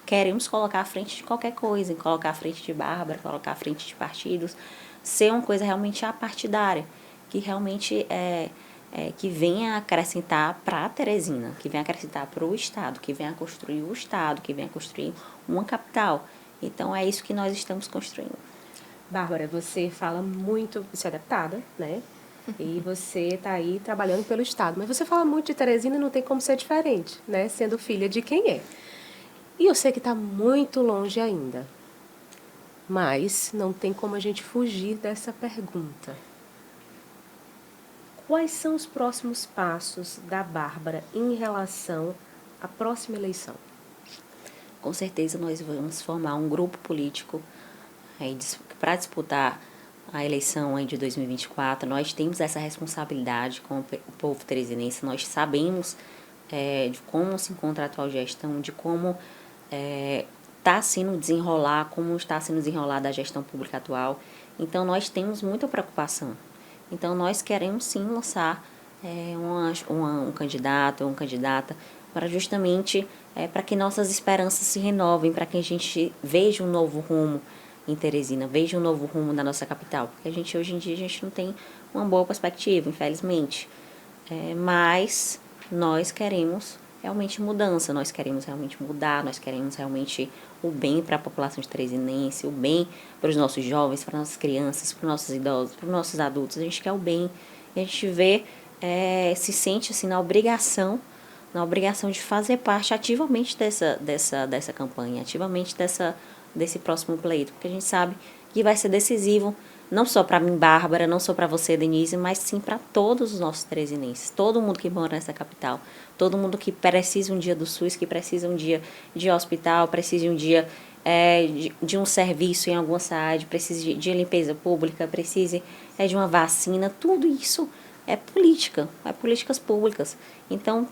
queremos colocar à frente de qualquer coisa, colocar à frente de Bárbara, colocar à frente de partidos, ser uma coisa realmente apartidária, que realmente que venha acrescentar para a Teresina, que venha acrescentar para o Estado, que venha construir o Estado, que venha construir uma capital. Então, é isso que nós estamos construindo. Bárbara, você fala muito, você é deputada, né? E você está aí trabalhando pelo Estado. Mas você fala muito de Teresina e não tem como ser diferente, né? Sendo filha de quem é. E eu sei que está muito longe ainda. Mas não tem como a gente fugir dessa pergunta. Quais são os próximos passos da Bárbara em relação à próxima eleição? Com certeza nós vamos formar um grupo político para disputar a eleição aí de 2024. Nós temos essa responsabilidade com o povo teresinense. Nós sabemos de como se encontra a atual gestão, de como está sendo como está sendo desenrolada a gestão pública atual. Então, nós temos muita preocupação. Então, nós queremos sim lançar um candidato ou uma candidata para justamente para que nossas esperanças se renovem, para que a gente veja um novo rumo em Teresina, veja um novo rumo na nossa capital. Porque hoje em dia a gente não tem uma boa perspectiva, infelizmente. Mas nós queremos realmente mudança, nós queremos realmente mudar, nós queremos realmente o bem para a população de Teresinense, o bem para os nossos jovens, para as nossas crianças, para os nossos idosos, para os nossos adultos. A gente quer o bem e a gente se sente assim na obrigação de fazer parte ativamente dessa campanha, ativamente desse próximo pleito, porque a gente sabe que vai ser decisivo, não só para mim, Bárbara, não só para você, Denise, mas sim para todos os nossos teresinenses, todo mundo que mora nessa capital, todo mundo que precisa um dia do SUS, que precisa um dia de hospital, precisa um dia de um serviço em alguma cidade, precisa de limpeza pública, precisa de uma vacina, tudo isso é políticas públicas. Então,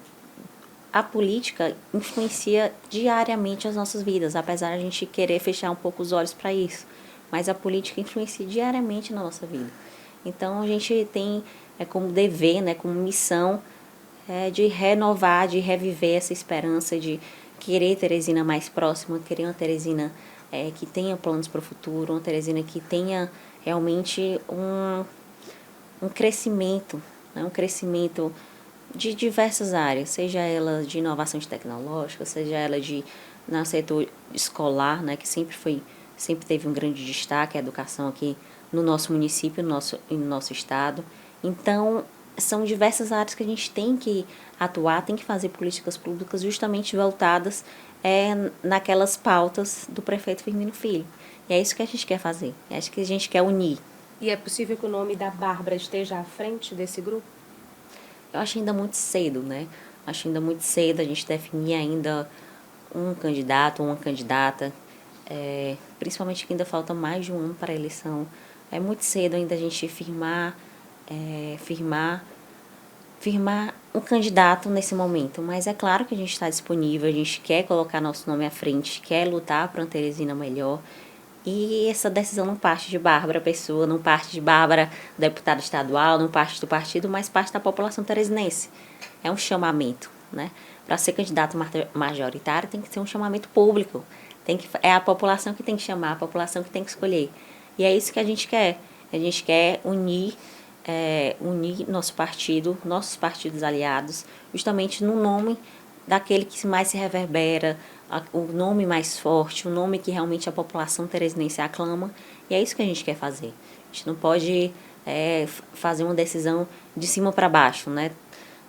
a política influencia diariamente as nossas vidas, apesar de a gente querer fechar um pouco os olhos para isso. Mas a política influencia diariamente na nossa vida. Então, a gente tem como dever, como missão, de renovar, de reviver essa esperança, de querer Teresina mais próxima, querer uma Teresina que tenha planos para o futuro, uma Teresina que tenha realmente um crescimento, um crescimento de diversas áreas, seja ela de inovação tecnológica, seja ela no setor escolar, que sempre teve um grande destaque, a educação aqui no nosso município, no nosso estado. Então, são diversas áreas que a gente tem que atuar, tem que fazer políticas públicas justamente voltadas naquelas pautas do prefeito Firmino Filho. E é isso que a gente quer fazer, é isso que a gente quer unir. E é possível que o nome da Bárbara esteja à frente desse grupo? Eu acho ainda muito cedo, Acho ainda muito cedo a gente definir ainda um candidato ou uma candidata, principalmente que ainda falta mais de um ano para a eleição. É muito cedo ainda a gente firmar um candidato nesse momento, mas é claro que a gente está disponível, a gente quer colocar nosso nome à frente, quer lutar para uma Teresina melhor. E essa decisão não parte de Bárbara Pessoa, não parte de Bárbara, deputada estadual, não parte do partido, mas parte da população teresinense. É um chamamento, Para ser candidato majoritário tem que ser um chamamento público. É a população que tem que chamar, a população que tem que escolher. E é isso que a gente quer. A gente quer unir nosso partido, nossos partidos aliados, justamente no nome daquele que mais se reverbera, o nome mais forte, o nome que realmente a população teresinense aclama. E é isso que a gente quer fazer. A gente não pode fazer uma decisão de cima para baixo,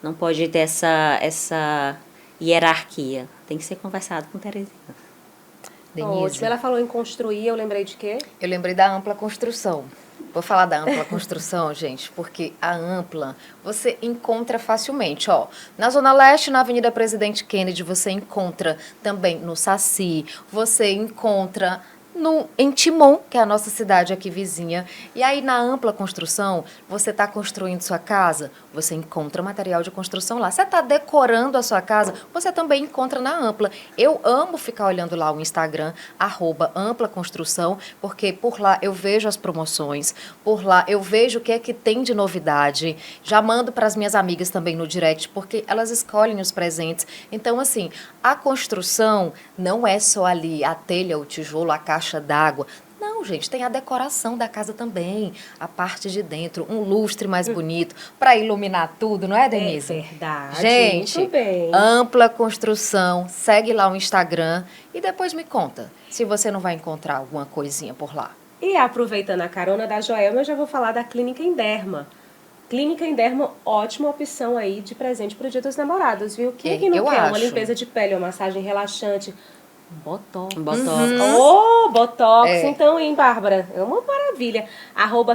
Não pode ter essa hierarquia. Tem que ser conversado com Teresina. Denise. Ela falou em construir, eu lembrei de quê? Eu lembrei da ampla construção. Vou falar da ampla construção, gente, porque a ampla você encontra facilmente. Na Zona Leste, na Avenida Presidente Kennedy, você encontra também no Saci, você encontra em Timon, que é a nossa cidade aqui vizinha. E aí, na ampla construção, você está construindo sua casa, você encontra material de construção lá. Você está decorando a sua casa, você também encontra na ampla. Eu amo ficar olhando lá o Instagram, @amplaconstrução, porque por lá eu vejo as promoções, por lá eu vejo o que é que tem de novidade. Já mando para as minhas amigas também no direct, porque elas escolhem os presentes. Então, assim, a construção não é só ali a telha, o tijolo, a caixa d'água. Não, gente, tem a decoração da casa também, a parte de dentro, um lustre mais bonito para iluminar tudo, não é, Denise? É verdade. Gente, muito bem. Ampla Construção, segue lá o Instagram e depois me conta se você não vai encontrar alguma coisinha por lá. E aproveitando a carona da Joelma, eu já vou falar da Clínica Inderma. Clínica Inderma, ótima opção aí de presente pro Dia dos Namorados, viu? Quem não Eu quer uma acho. limpeza de pele, uma massagem relaxante, Botox. Botox. Botox. É. Então, hein, Bárbara? É uma maravilha.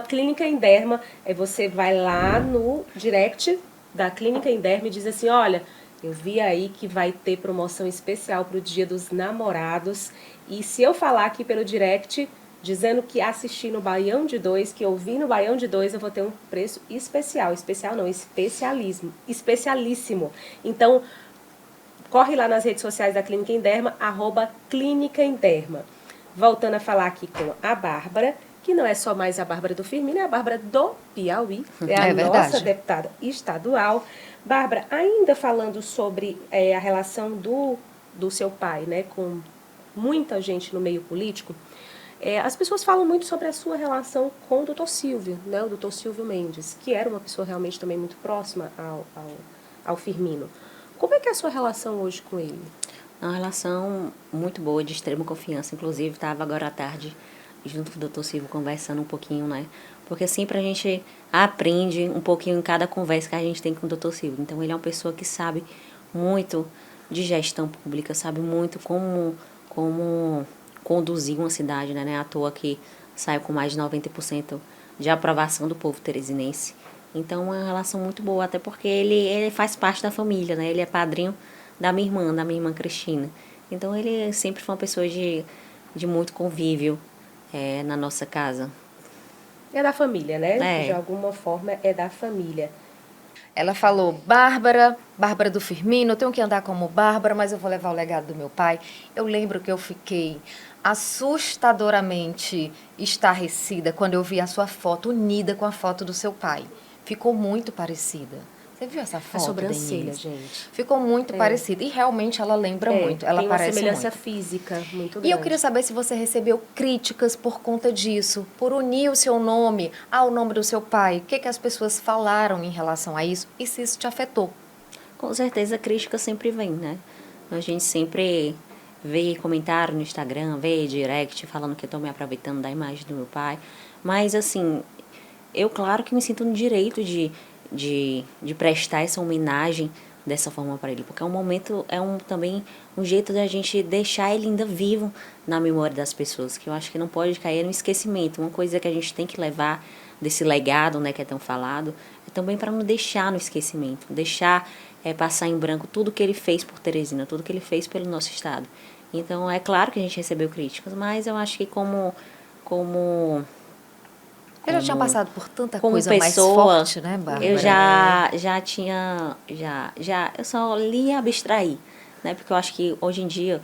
@Clínica Inderma. Aí você vai lá no direct da Clínica Inderma e diz assim, olha, eu vi aí que vai ter promoção especial pro Dia dos Namorados. E se eu falar aqui pelo direct, dizendo que assisti no Baião de 2, que eu vi no Baião de 2, eu vou ter um preço especial. Especial não, especialíssimo. Então, corre lá nas redes sociais da Clínica Inderma, @Clínica Inderma. Voltando a falar aqui com a Bárbara, que não é só mais a Bárbara do Firmino, é a Bárbara do Piauí, é a nossa verdade. deputada estadual. Bárbara, ainda falando sobre a relação do seu pai, né, com muita gente no meio político, as pessoas falam muito sobre a sua relação com o doutor Silvio, né, o doutor Silvio Mendes, que era uma pessoa realmente também muito próxima ao Firmino. Como é que é a sua relação hoje com ele? Uma relação muito boa, de extrema confiança. Inclusive, estava agora à tarde junto com o doutor Silvio conversando um pouquinho, né? Porque sempre a gente aprende um pouquinho em cada conversa que a gente tem com o doutor Silvio. Então, ele é uma pessoa que sabe muito de gestão pública, sabe muito como conduzir uma cidade, né? Não é à toa que saiu com mais de 90% de aprovação do povo teresinense. Então, é uma relação muito boa, até porque ele faz parte da família, né? Ele é padrinho da minha irmã Cristina. Então, ele sempre foi uma pessoa de muito convívio na nossa casa. É da família, né? É. De alguma forma é da família. Ela falou, Bárbara do Firmino, eu tenho que andar como Bárbara, mas eu vou levar o legado do meu pai. Eu lembro que eu fiquei assustadoramente estarrecida quando eu vi a sua foto unida com a foto do seu pai. Ficou muito parecida. Você viu essa foto, A sobrancelha, Denise? gente. Ficou muito parecida. E realmente ela lembra muito. Ela tem uma parece semelhança muito. física muito grande. E eu queria saber se você recebeu críticas por conta disso, por unir o seu nome ao nome do seu pai. O que as pessoas falaram em relação a isso e se isso te afetou? Com certeza, a crítica sempre vem, né? A gente sempre vê comentário no Instagram, vê direct falando que eu tô me aproveitando da imagem do meu pai. Mas, assim, eu claro que me sinto no direito de prestar essa homenagem dessa forma para ele, porque é um momento, também um jeito da gente deixar ele ainda vivo na memória das pessoas, que eu acho que não pode cair no esquecimento. Uma coisa que a gente tem que levar desse legado, né, que é tão falado, é também para não deixar no esquecimento, deixar passar em branco tudo que ele fez por Teresina, tudo que ele fez pelo nosso estado. Então, é claro que a gente recebeu críticas, mas eu acho que como Eu já tinha passado por tanta como pessoa mais pessoa, forte, né, Bárbara? eu já tinha, eu só li e abstraí, né? Porque eu acho que hoje em dia,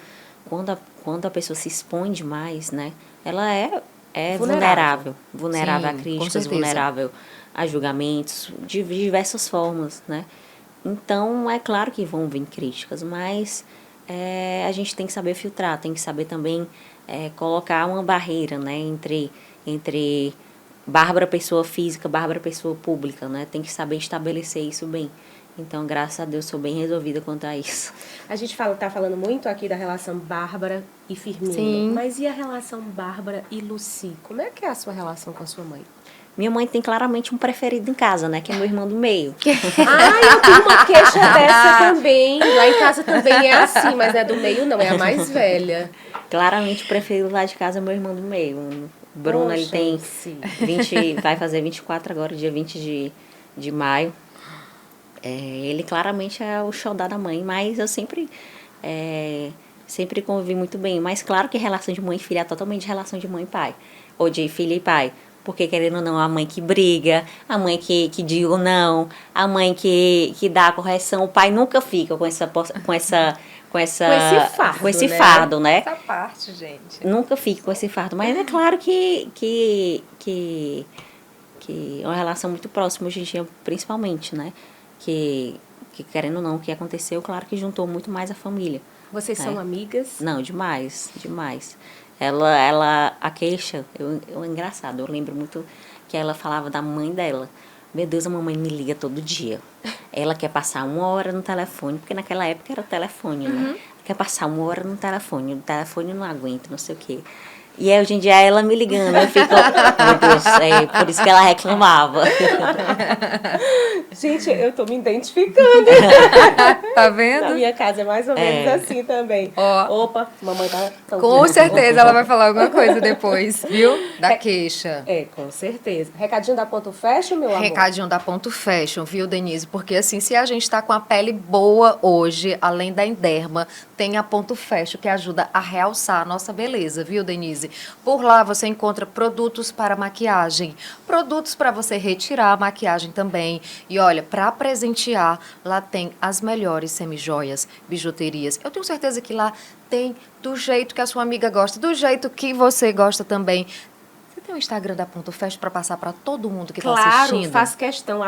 quando a pessoa se expõe demais, né? Ela é vulnerável Sim, a com críticas, certeza. vulnerável a julgamentos, de diversas formas, né? Então, é claro que vão vir críticas, mas a gente tem que saber filtrar, tem que saber também colocar uma barreira, né? Entre Bárbara pessoa física, Bárbara pessoa pública, né? Tem que saber estabelecer isso bem. Então, graças a Deus, sou bem resolvida quanto a isso. A gente tá falando muito aqui da relação Bárbara e Firmino. Sim. Mas e a relação Bárbara e Lucy? Como é que é a sua relação com a sua mãe? Minha mãe tem claramente um preferido em casa, né? Que é meu irmão do meio. Eu tenho uma queixa dessa também. Lá em casa também é assim, mas não é do meio não, é a mais velha. Claramente o preferido lá de casa é meu irmão do meio. O Bruno, Poxa, ele tem Lucy. 20, vai fazer 24 agora, dia 20 de maio. Ele claramente é o xodó da mãe, mas eu sempre convivi muito bem. Mas claro que relação de mãe e filha é totalmente relação de mãe e pai. Ou de filha e pai. Porque, querendo ou não, a mãe que briga, a mãe que diz o não, a mãe que dá a correção, o pai nunca fica com esse fardo, né? Essa parte, gente. Nunca fica com esse fardo. Mas é claro que é uma relação muito próxima hoje em dia, principalmente, né? Que querendo ou não, o que aconteceu, claro que juntou muito mais a família. Vocês são amigas? Não, demais. A queixa, é engraçado, eu lembro muito que ela falava da mãe dela. Meu Deus, a mamãe me liga todo dia. Ela quer passar 1 hora no telefone, porque naquela época era o telefone, né? Quer passar 1 hora no telefone, o telefone não aguenta, não sei o quê. E aí, hoje em dia, ela me ligando, eu fico, meu Deus, por isso que ela reclamava. Gente, eu tô me identificando. Tá Na vendo? minha casa é mais ou menos assim também. Ó. Opa, mamãe tá... Com certeza ela vai falar alguma coisa depois, viu? Da queixa. Com certeza. Recadinho da Ponto Fashion, meu amor? Recadinho da Ponto Fashion, viu, Denise? Porque assim, se a gente tá com a pele boa hoje, além da Enderma, tem a Ponto Fashion que ajuda a realçar a nossa beleza, viu, Denise? Por lá você encontra produtos para maquiagem, produtos para você retirar a maquiagem também. E olha, para presentear, lá tem as melhores semijoias, bijuterias. Eu tenho certeza que lá tem do jeito que a sua amiga gosta, do jeito que você gosta também. Você tem o Instagram da Ponto Fashion para passar para todo mundo que está assistindo? Claro, faz questão,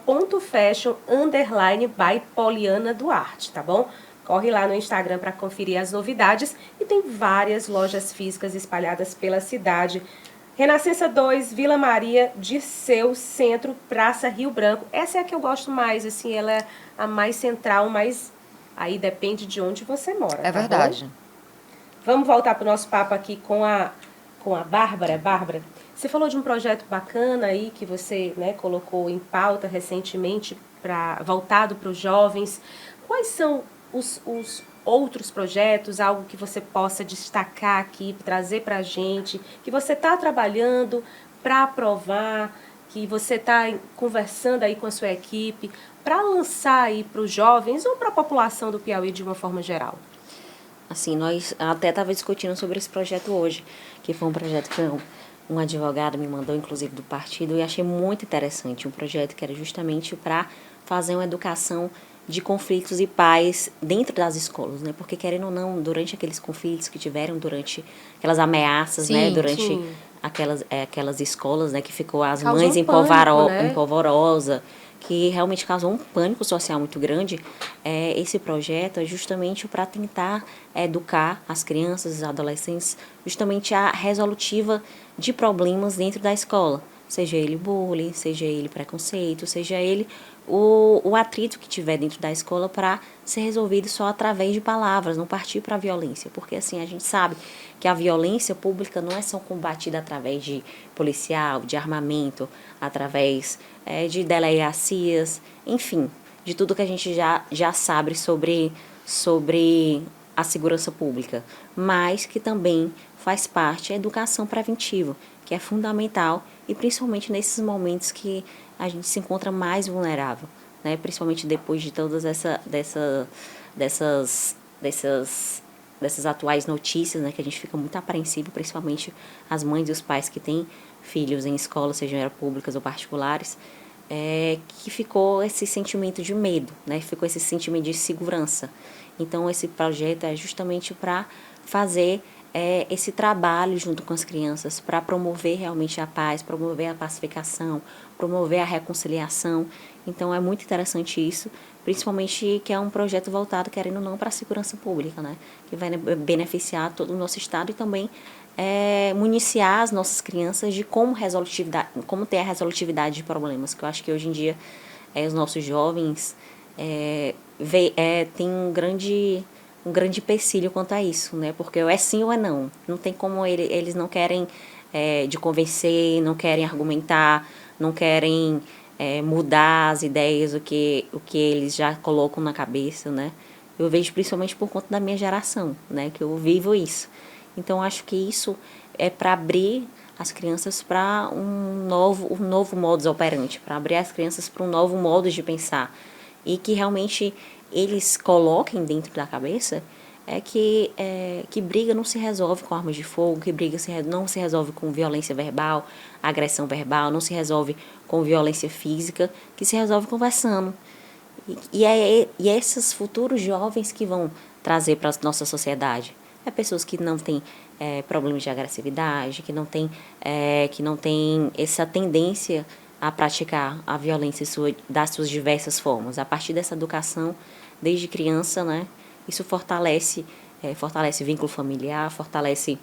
@pontofashion_by Poliana Duarte, tá bom? Corre lá no Instagram para conferir as novidades e tem várias lojas físicas espalhadas pela cidade. Renascença 2, Vila Maria, Dirceu, Centro, Praça Rio Branco. Essa é a que eu gosto mais, assim, ela é a mais central, mas aí depende de onde você mora, É tá verdade. bom? Vamos voltar para o nosso papo aqui com a Bárbara. Bárbara, você falou de um projeto bacana aí que você, né, colocou em pauta recentemente, voltado para os jovens. Quais são os outros projetos, algo que você possa destacar aqui, trazer para a gente, que você está trabalhando para aprovar, que você está conversando aí com a sua equipe, para lançar aí para os jovens ou para a população do Piauí de uma forma geral? Assim, nós até estava discutindo sobre esse projeto hoje, que foi um projeto que um advogado me mandou, inclusive do partido, e achei muito interessante. Um projeto que era justamente para fazer uma educação de conflitos e paz dentro das escolas, né? Porque, querendo ou não, durante aqueles conflitos que tiveram, durante aquelas ameaças, né? Sim, Durante sim. aquelas escolas, né? Que ficou as Causou mães um em pânico, né? polvorosa, que realmente causou um pânico social muito grande. Esse projeto é justamente para tentar educar as crianças e os adolescentes justamente a resolutiva de problemas dentro da escola, seja ele bullying, seja ele preconceito, seja ele o atrito que tiver dentro da escola, para ser resolvido só através de palavras, não partir para a violência, porque assim a gente sabe que a violência pública não é só combatida através de policial, de armamento, através de delegacias, enfim, de tudo que a gente já sabe sobre a segurança pública, mas que também faz parte da educação preventiva, que é fundamental, e principalmente nesses momentos que a gente se encontra mais vulnerável, né? Principalmente depois de todas dessas atuais notícias, né? Que a gente fica muito apreensivo, principalmente as mães e os pais que têm filhos em escolas, sejam públicas ou particulares, que ficou esse sentimento de medo, né? Ficou esse sentimento de insegurança. Então, esse projeto é justamente para fazer esse trabalho junto com as crianças, para promover realmente a paz, promover a pacificação, promover a reconciliação. Então, é muito interessante isso, principalmente que é um projeto voltado, querendo ou não, para a segurança pública, né? Que vai beneficiar todo o nosso estado e também municiar as nossas crianças de como ter a resolutividade de problemas, que eu acho que hoje em dia os nossos jovens têm um grande empecilho quanto a isso, né? Porque é sim ou é não. Não tem como eles não querem de convencer, não querem argumentar, não querem mudar as ideias, o que eles já colocam na cabeça, né? Eu vejo principalmente por conta da minha geração, né? Que eu vivo isso. Então, acho que isso é para abrir as crianças para um novo modus operandi, para abrir as crianças para um novo modo de pensar. E que realmente eles coloquem dentro da cabeça que briga não se resolve com armas de fogo, que briga não se resolve com violência verbal, agressão verbal, não se resolve com violência física, que se resolve conversando. E esses futuros jovens que vão trazer para a nossa sociedade. Pessoas que não têm problemas de agressividade, que não têm essa tendência a praticar a violência das suas diversas formas. A partir dessa educação, desde criança, né, isso fortalece o vínculo familiar, fortalece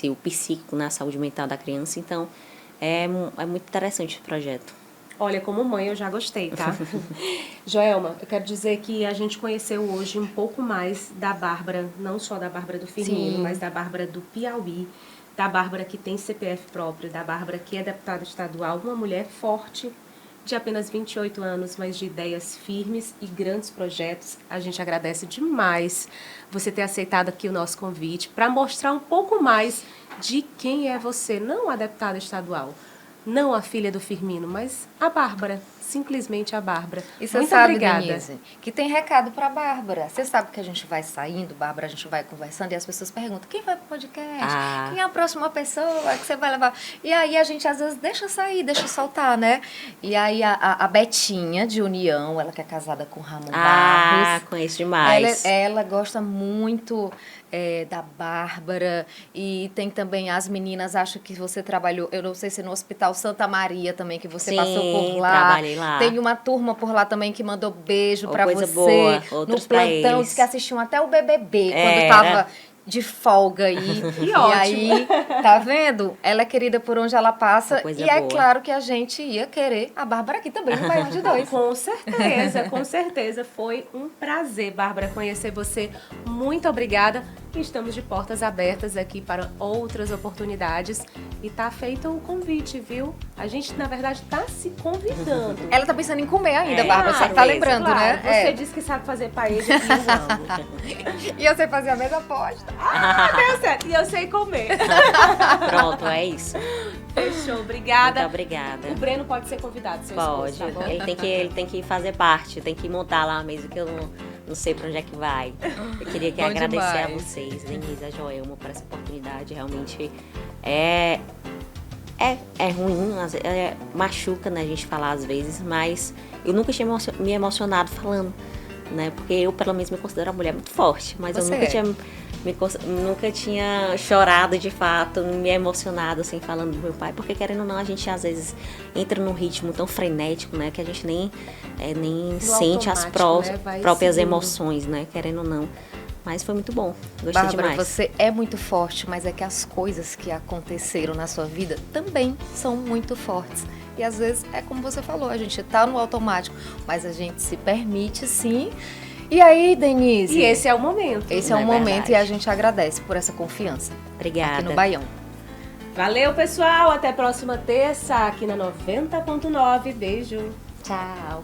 o psíquico, na saúde mental da criança. Então, é muito interessante esse projeto. Olha, como mãe eu já gostei, tá? Joelma, eu quero dizer que a gente conheceu hoje um pouco mais da Bárbara, não só da Bárbara do Firmino, Sim. mas da Bárbara do Piauí, da Bárbara que tem CPF próprio, da Bárbara que é deputada estadual, uma mulher forte, de apenas 28 anos, mas de ideias firmes e grandes projetos. A gente agradece demais você ter aceitado aqui o nosso convite para mostrar um pouco mais de quem é você, não a deputada estadual, não a filha do Firmino, mas a Bárbara, simplesmente a Bárbara. E você Muito sabe, obrigada. Denise, que tem recado para Bárbara. Você sabe que a gente vai saindo, Bárbara, a gente vai conversando e as pessoas perguntam: quem vai pro podcast? Quem é a próxima pessoa que você vai levar? E aí a gente às vezes deixa sair, deixa soltar, né? E aí a Betinha, de União, ela que é casada com Ramon Barros. Conheço demais. Ela gosta muito da Bárbara, e tem também as meninas, acho que você trabalhou, eu não sei se no Hospital Santa Maria também, que você Sim, passou por lá. trabalhei lá. Tem uma turma por lá também que mandou beijo pra Coisa você. boa, No outros pra plantão, eles. disse que assistiam até o BBB, quando Era. tava de folga aí. E E ótimo. aí, tá vendo? Ela é querida por onde ela passa. Coisa E é boa. claro que a gente ia querer a Bárbara aqui também no Baião de Dois. Com certeza, com certeza. Foi um prazer, Bárbara, conhecer você. Muito obrigada. E estamos de portas abertas aqui para outras oportunidades. E tá feito o convite, viu? A gente, na verdade, tá se convidando. Ela tá pensando em comer ainda, É, Bárbara. Você claro, tá beleza, lembrando, Claro, né? você É. disse que sabe fazer paella e eu amo. E você fazia a mesma aposta. Deu certo. E eu sei comer. Pronto, é isso. Fechou, obrigada. Muito obrigada. O Breno pode ser convidado, seu Pode. esposo, tá bom? Ele tem que fazer parte, tem que montar lá mesmo, que eu não sei pra onde é que vai. Eu queria Bom agradecer a demais. vocês, Denise, a Joelma, por essa oportunidade. Realmente é ruim, machuca, né, a gente falar às vezes, mas eu nunca tinha me emocionado falando, né? Porque eu, pelo menos, me considero uma mulher muito forte, mas Você eu nunca é. tinha nunca tinha chorado de fato, me emocionado assim falando do meu pai, porque querendo ou não a gente às vezes entra num ritmo tão frenético, né, que a gente nem sente as automático, né, vai próprias seguindo. emoções, né, querendo ou não. Mas foi muito bom, gostei Bárbara, demais. você é muito forte, mas é que as coisas que aconteceram na sua vida também são muito fortes. E às vezes é como você falou, a gente tá no automático, mas a gente se permite sim. E aí, Denise? E esse é o momento. Esse é Não o é momento verdade. e a gente agradece por essa confiança Obrigada. aqui no Baião. Valeu, pessoal. Até a próxima terça aqui na 90.9. Beijo. Tchau.